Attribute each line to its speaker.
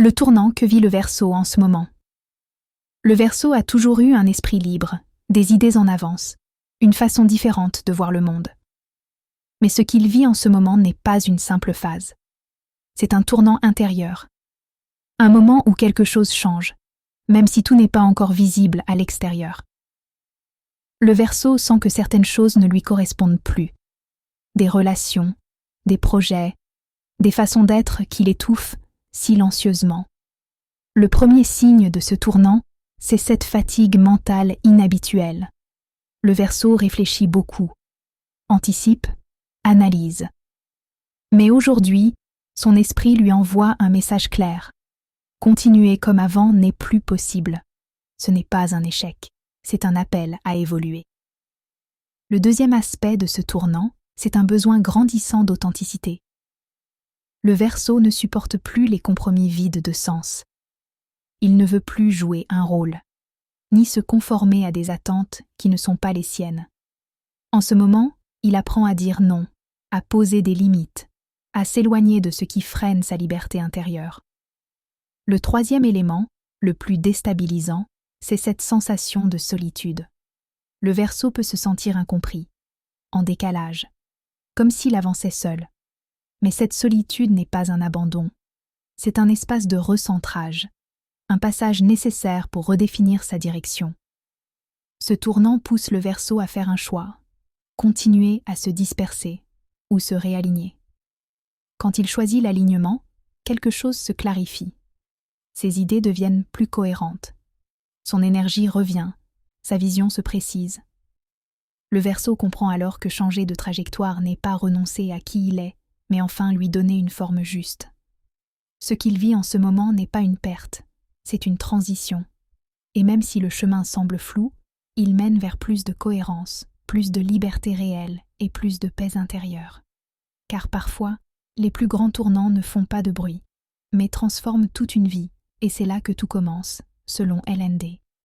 Speaker 1: Le tournant que vit le Verseau en ce moment. Le Verseau a toujours eu un esprit libre, des idées en avance, une façon différente de voir le monde. Mais ce qu'il vit en ce moment n'est pas une simple phase. C'est un tournant intérieur. Un moment où quelque chose change, même si tout n'est pas encore visible à l'extérieur. Le Verseau sent que certaines choses ne lui correspondent plus. Des relations, des projets, des façons d'être qui l'étouffent silencieusement. Le premier signe de ce tournant, c'est cette fatigue mentale inhabituelle. Le Verseau réfléchit beaucoup, anticipe, analyse. Mais aujourd'hui, son esprit lui envoie un message clair. Continuer comme avant n'est plus possible. Ce n'est pas un échec, c'est un appel à évoluer. Le deuxième aspect de ce tournant, c'est un besoin grandissant d'authenticité. Le Verseau ne supporte plus les compromis vides de sens. Il ne veut plus jouer un rôle, ni se conformer à des attentes qui ne sont pas les siennes. En ce moment, il apprend à dire non, à poser des limites, à s'éloigner de ce qui freine sa liberté intérieure. Le troisième élément, le plus déstabilisant, c'est cette sensation de solitude. Le Verseau peut se sentir incompris, en décalage, comme s'il avançait seul. Mais cette solitude n'est pas un abandon, c'est un espace de recentrage, un passage nécessaire pour redéfinir sa direction. Ce tournant pousse le Verseau à faire un choix, continuer à se disperser ou se réaligner. Quand il choisit l'alignement, quelque chose se clarifie. Ses idées deviennent plus cohérentes. Son énergie revient, sa vision se précise. Le Verseau comprend alors que changer de trajectoire n'est pas renoncer à qui il est, mais enfin lui donner une forme juste. Ce qu'il vit en ce moment n'est pas une perte, c'est une transition. Et même si le chemin semble flou, il mène vers plus de cohérence, plus de liberté réelle et plus de paix intérieure. Car parfois, les plus grands tournants ne font pas de bruit, mais transforment toute une vie, et c'est là que tout commence, selon LND.